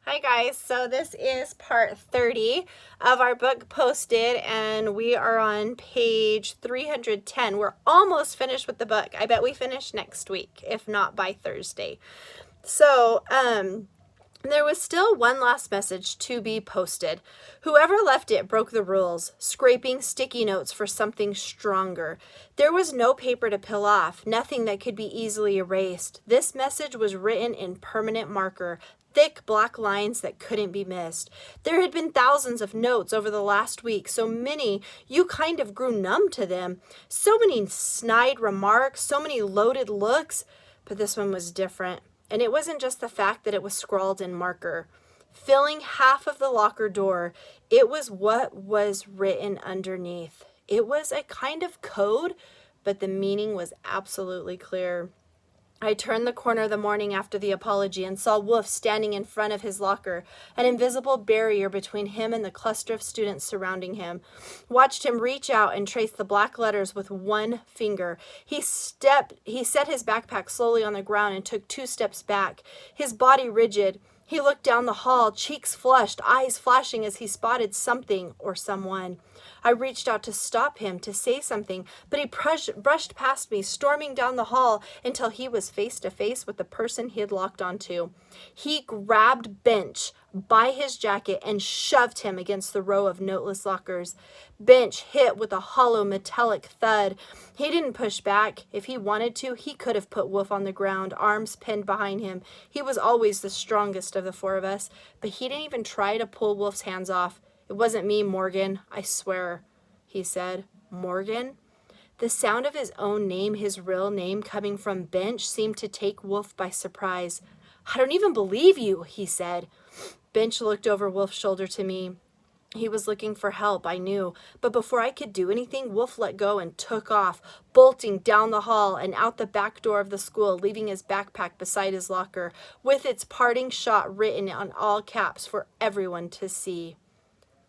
Hi guys, so this is part 30 of our book Posted, and we are on page 310. We're almost finished with the book. I bet we finish next week, if not by Thursday. So, there was still one last message to be posted. Whoever left it broke the rules, scraping sticky notes for something stronger. There was no paper to peel off, nothing that could be easily erased. This message was written in permanent marker, thick black lines that couldn't be missed. There had been thousands of notes over the last week, so many you kind of grew numb to them. So many snide remarks, so many loaded looks, but this one was different. And it wasn't just the fact that it was scrawled in marker. Filling half of the locker door, it was what was written underneath. It was a kind of code, but the meaning was absolutely clear. I turned the corner the morning after the apology and saw Wolf standing in front of his locker, an invisible barrier between him and the cluster of students surrounding him. Watched him reach out and trace the black letters with one finger. He set his backpack slowly on the ground and took 2 steps back, his body rigid. He looked down the hall, cheeks flushed, eyes flashing as he spotted something or someone. I reached out to stop him, to say something, but he brushed past me, storming down the hall until he was face to face with the person he had locked onto. He grabbed Bench by his jacket and shoved him against the row of noteless lockers. Bench hit with a hollow metallic thud. He didn't push back. If he wanted to, he could have put Wolf on the ground, arms pinned behind him. He was always the strongest of the 4 of us, but he didn't even try to pull Wolf's hands off. "It wasn't me, Morgan, I swear," he said. Morgan? The sound of his own name, his real name, coming from Bench seemed to take Wolf by surprise. "I don't even believe you," he said. Bench looked over Wolf's shoulder to me. He was looking for help, I knew, but before I could do anything, Wolf let go and took off, bolting down the hall and out the back door of the school, leaving his backpack beside his locker, with its parting shot written on all caps for everyone to see.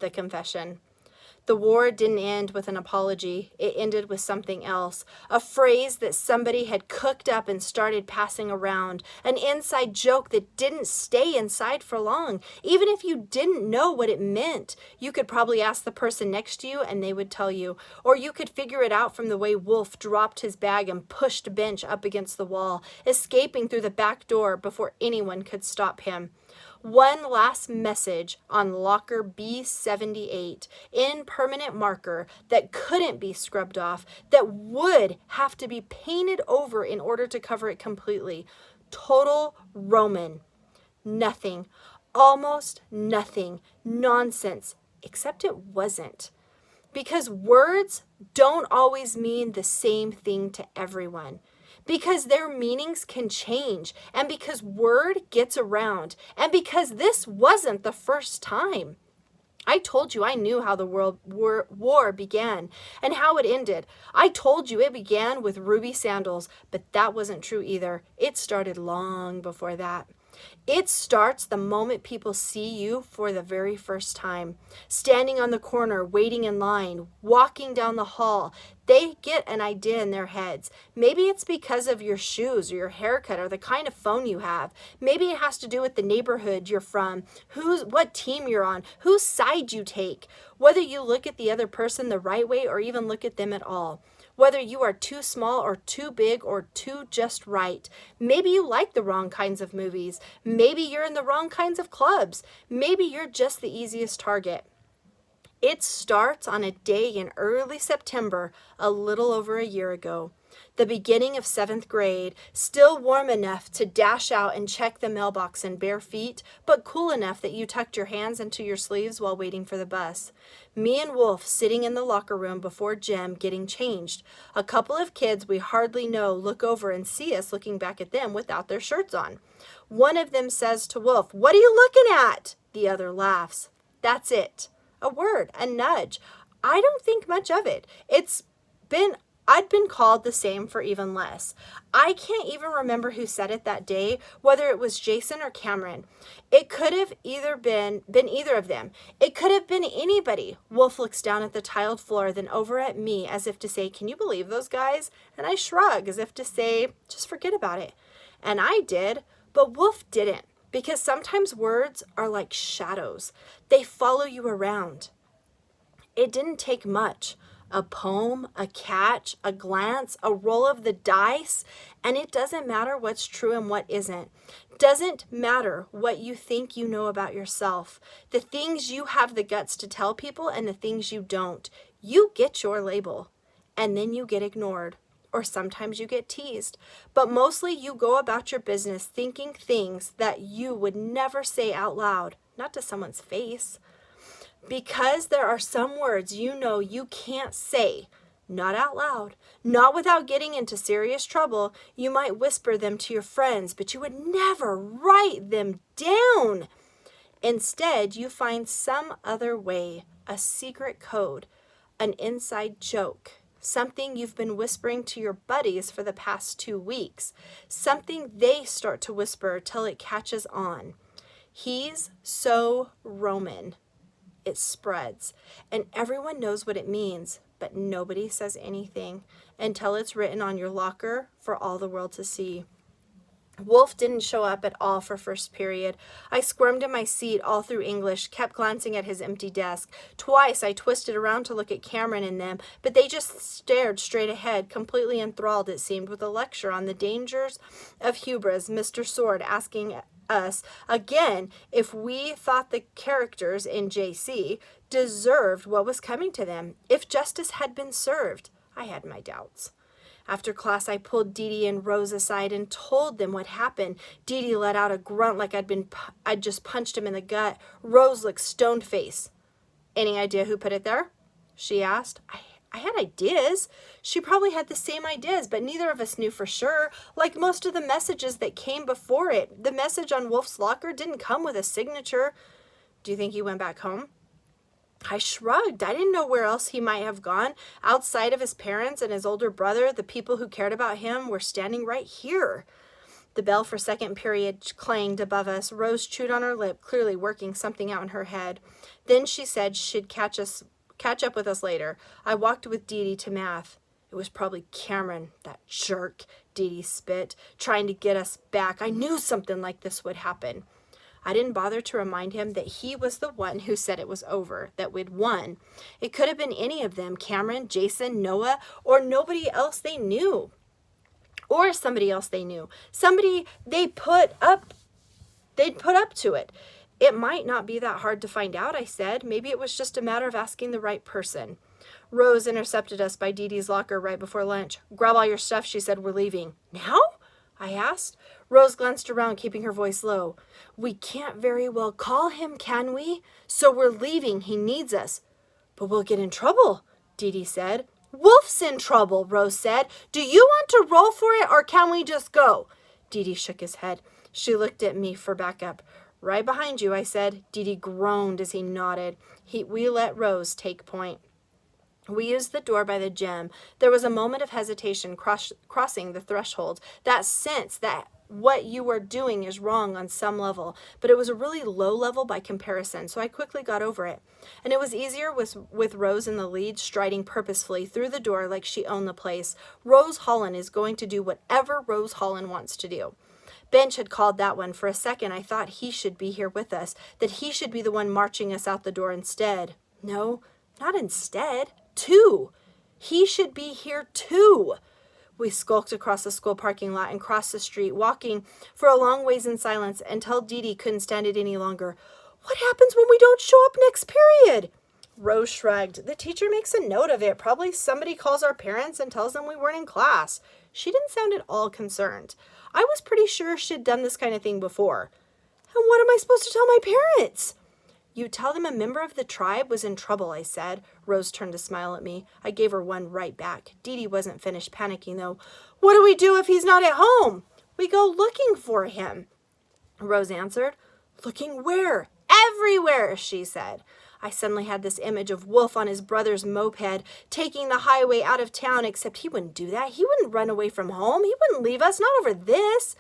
The confession. The war didn't end with an apology. It ended with something else. A phrase that somebody had cooked up and started passing around. An inside joke that didn't stay inside for long. Even if you didn't know what it meant, you could probably ask the person next to you and they would tell you. Or you could figure it out from the way Wolf dropped his bag and pushed Bench up against the wall, escaping through the back door before anyone could stop him. One last message on locker B78 in permanent marker that couldn't be scrubbed off, that would have to be painted over in order to cover it completely. Total Roman. Nothing. Almost nothing. Nonsense. Except it wasn't. Because words don't always mean the same thing to everyone. Because their meanings can change, and because word gets around, and because this wasn't the first time. I told you I knew how the world war began and how it ended. I told you it began with ruby sandals, but that wasn't true either. It started long before that. It starts the moment people see you for the very first time. Standing on the corner, waiting in line, walking down the hall, they get an idea in their heads. Maybe it's because of your shoes or your haircut or the kind of phone you have. Maybe it has to do with the neighborhood you're from, what team you're on, whose side you take, whether you look at the other person the right way or even look at them at all. Whether you are too small or too big or too just right. Maybe you like the wrong kinds of movies. Maybe you're in the wrong kinds of clubs. Maybe you're just the easiest target. It starts on a day in early September, a little over a year ago. The beginning of 7th grade, still warm enough to dash out and check the mailbox in bare feet, but cool enough that you tucked your hands into your sleeves while waiting for the bus. Me and Wolf sitting in the locker room before gym getting changed. A couple of kids we hardly know look over and see us looking back at them without their shirts on. One of them says to Wolf, "What are you looking at?" The other laughs. That's it. A word, a nudge. I don't think much of it. I'd been called the same for even less. I can't even remember who said it that day, whether it was Jason or Cameron. It could have either been either of them. It could have been anybody. Wolf looks down at the tiled floor, then over at me as if to say, "Can you believe those guys?" And I shrug as if to say, "Just forget about it." And I did, but Wolf didn't. Because sometimes words are like shadows. They follow you around. It didn't take much. A poem, a catch, a glance, a roll of the dice, and it doesn't matter what's true and what isn't. Doesn't matter what you think you know about yourself. The things you have the guts to tell people and the things you don't. You get your label, and then you get ignored. Or sometimes you get teased. But mostly you go about your business thinking things that you would never say out loud, not to someone's face. Because there are some words you know you can't say, not out loud, not without getting into serious trouble. You might whisper them to your friends, but you would never write them down. Instead, you find some other way, a secret code, an inside joke, something you've been whispering to your buddies for the past 2 weeks, something they start to whisper till it catches on. He's so Roman. It spreads, and everyone knows what it means, but nobody says anything until it's written on your locker for all the world to see. Wolf didn't show up at all for first period. I squirmed in my seat all through English, kept glancing at his empty desk. Twice I twisted around to look at Cameron and them, but they just stared straight ahead, completely enthralled, it seemed, with a lecture on the dangers of hubris, Mr. Sword asking us again if we thought the characters in JC deserved what was coming to them, if justice had been served. I had my doubts. After class, I pulled Dee Dee and Rose aside and told them what happened. Dee Dee let out a grunt like I'd just punched him in the gut. Rose looked stone-faced. Any idea who put it there? She asked. I had ideas. She probably had the same ideas, but neither of us knew for sure. Like most of the messages that came before it, the message on Wolf's locker didn't come with a signature. Do you think he went back home? I shrugged. I didn't know where else he might have gone. Outside of his parents and his older brother, the people who cared about him were standing right here. The bell for second period clanged above us. Rose chewed on her lip, clearly working something out in her head. Then she said she'd catch up with us later. I walked with Dee Dee to math. It was probably Cameron, that jerk, Dee Dee spit, trying to get us back. I knew something like this would happen. I didn't bother to remind him that he was the one who said it was over, that we'd won. It could have been any of them, Cameron, Jason, Noah, or nobody else they knew. Or somebody else they knew. Somebody they'd put up to it. It might not be that hard to find out, I said. Maybe it was just a matter of asking the right person. Rose intercepted us by Dee Dee's locker right before lunch. Grab all your stuff, she said. We're leaving. Now? I asked. Rose glanced around, keeping her voice low. We can't very well call him, can we? So we're leaving. He needs us. But we'll get in trouble, Dee Dee said. Wolf's in trouble, Rose said. Do you want to roll for it, or can we just go? Dee Dee shook his head. She looked at me for backup. Right behind you, I said. Dee Dee groaned as he nodded. We let Rose take point. We used the door by the gym. There was a moment of hesitation crossing the threshold, that sense that what you were doing is wrong on some level, but it was a really low level by comparison, so I quickly got over it. And it was easier with Rose in the lead, striding purposefully through the door like she owned the place. Rose Holland is going to do whatever Rose Holland wants to do. Bench had called that one. For a second, I thought he should be here with us, that he should be the one marching us out the door instead. No, not instead. Too. He should be here too. We skulked across the school parking lot and crossed the street, walking for a long ways in silence until Dee Dee couldn't stand it any longer. What happens when we don't show up next period? Rose shrugged. The teacher makes a note of it. Probably somebody calls our parents and tells them we weren't in class. She didn't sound at all concerned. I was pretty sure she'd done this kind of thing before. And what am I supposed to tell my parents? You tell them a member of the tribe was in trouble, I said. Rose turned to smile at me. I gave her one right back. Dee Dee wasn't finished panicking, though. What do we do if he's not at home? We go looking for him, Rose answered. Looking where? Everywhere, she said. I suddenly had this image of Wolf on his brother's moped, taking the highway out of town, except he wouldn't do that. He wouldn't run away from home. He wouldn't leave us, not over this.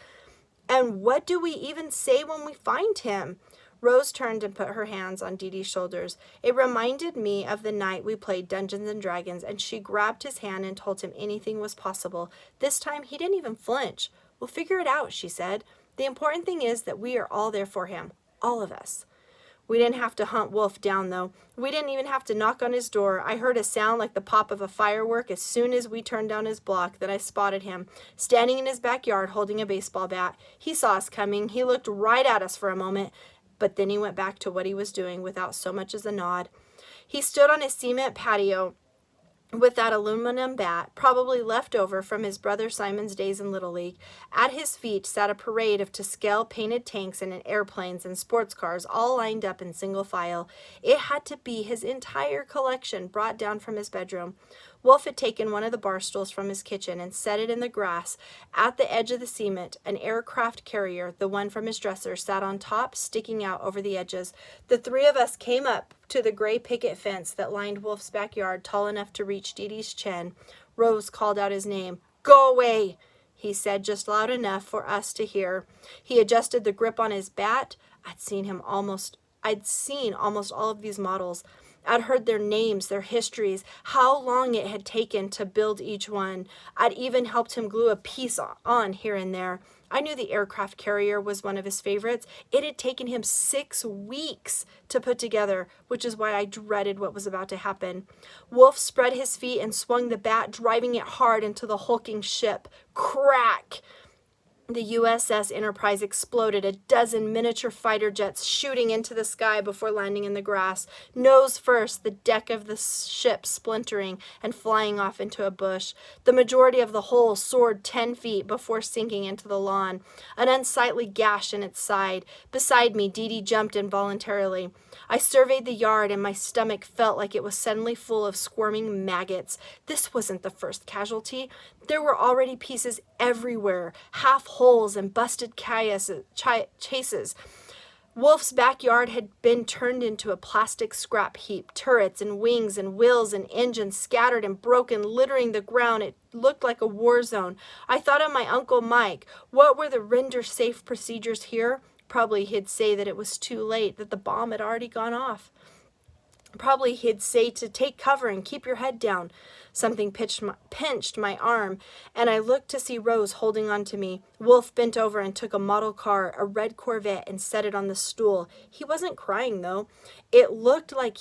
And what do we even say when we find him? Rose turned and put her hands on Dee Dee's shoulders. It reminded me of the night we played Dungeons and Dragons, and she grabbed his hand and told him anything was possible. This time, he didn't even flinch. We'll figure it out, she said. The important thing is that we are all there for him, all of us. We didn't have to hunt Wolf down, though. We didn't even have to knock on his door. I heard a sound like the pop of a firework as soon as we turned down his block. Then I spotted him, standing in his backyard holding a baseball bat. He saw us coming. He looked right at us for a moment, but then he went back to what he was doing without so much as a nod. He stood on his cement patio with that aluminum bat, probably left over from his brother Simon's days in Little League. At his feet sat a parade of Toscale painted tanks and airplanes and sports cars, all lined up in single file. It had to be his entire collection brought down from his bedroom. Wolf had taken one of the bar stools from his kitchen and set it in the grass at the edge of the cement. An aircraft carrier, the one from his dresser, sat on top, sticking out over the edges. The three of us came up to the gray picket fence that lined Wolf's backyard, tall enough to reach Dee Dee's chin. Rose called out his name. "Go away," he said, just loud enough for us to hear. He adjusted the grip on his bat. I'd seen almost all of these models. I'd heard their names, their histories, how long it had taken to build each one. I'd even helped him glue a piece on here and there. I knew the aircraft carrier was one of his favorites. It had taken him 6 weeks to put together, which is why I dreaded what was about to happen. Wolf spread his feet and swung the bat, driving it hard into the hulking ship. Crack! The USS Enterprise exploded, a dozen miniature fighter jets shooting into the sky before landing in the grass. Nose first, the deck of the ship splintering and flying off into a bush. The majority of the hull soared 10 feet before sinking into the lawn, an unsightly gash in its side. Beside me, Dee Dee jumped involuntarily. I surveyed the yard, and my stomach felt like it was suddenly full of squirming maggots. This wasn't the first casualty. There were already pieces everywhere, half holes and busted chases. Wolf's backyard had been turned into a plastic scrap heap. Turrets and wings and wheels and engines scattered and broken, littering the ground. It looked like a war zone. I thought of my Uncle Mike. What were the render-safe procedures here? Probably he'd say that it was too late, that the bomb had already gone off. Probably he'd say to take cover and keep your head down. Something pinched my arm, and I looked to see Rose holding on to me. Wolf bent over and took a model car, a red Corvette, and set it on the stool. He wasn't crying, though. It looked like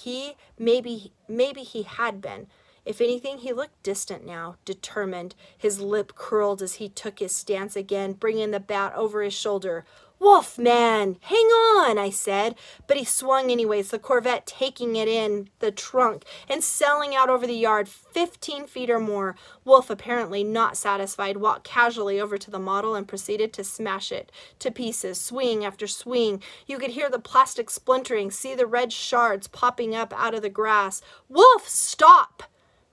maybe he had been. If anything, he looked distant now, determined. His lip curled as he took his stance again, bringing the bat over his shoulder. "Wolf, man, hang on," I said, but he swung anyways, the Corvette taking it in the trunk and sailing out over the yard 15 feet or more. Wolf, apparently not satisfied, walked casually over to the model and proceeded to smash it to pieces, swing after swing. You could hear the plastic splintering, see the red shards popping up out of the grass. "Wolf, stop!"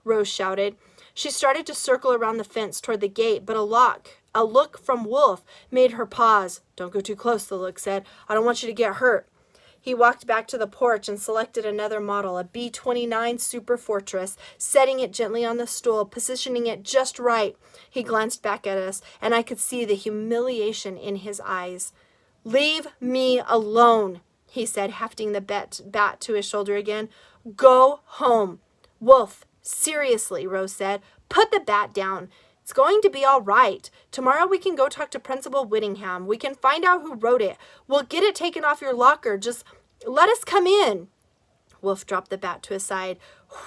Rose shouted. She started to circle around the fence toward the gate, but a look from Wolf made her pause. "Don't go too close," the look said. "I don't want you to get hurt." He walked back to the porch and selected another model, a B-29 Super Fortress, setting it gently on the stool, positioning it just right. He glanced back at us, and I could see the humiliation in his eyes. "Leave me alone," he said, hefting the bat to his shoulder again. "Go home." "Wolf, seriously," Rose said, "put the bat down. It's going to be all right. Tomorrow we can go talk to Principal Whittingham. We can find out who wrote it. We'll get it taken off your locker. Just let us come in." Wolf dropped the bat to his side.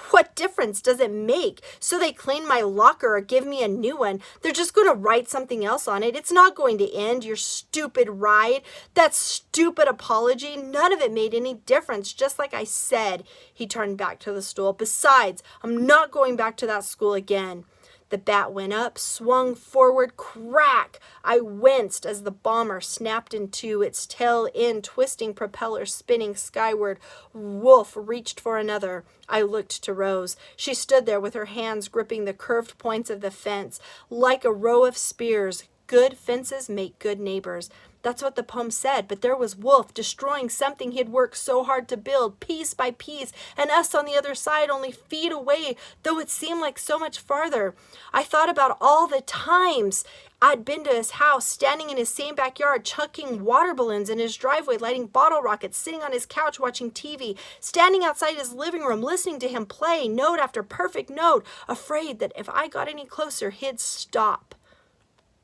"What difference does it make? So they clean my locker or give me a new one. They're just going to write something else on it. It's not going to end your stupid ride. That stupid apology. None of it made any difference, just like I said." He turned back to the stool. "Besides, I'm not going back to that school again." The bat went up, swung forward, crack! I winced as the bomber snapped in two, its tail end twisting propeller spinning skyward. Wolf reached for another. I looked to Rose. She stood there with her hands gripping the curved points of the fence, like a row of spears. Good fences make good neighbors. That's what the poem said, but there was Wolf destroying something he'd worked so hard to build, piece by piece, and us on the other side only feet away, though it seemed like so much farther. I thought about all the times I'd been to his house, standing in his same backyard, chucking water balloons in his driveway, lighting bottle rockets, sitting on his couch watching TV, standing outside his living room, listening to him play note after perfect note, afraid that if I got any closer, he'd stop.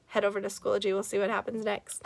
Head over to Schoology. We'll see what happens next.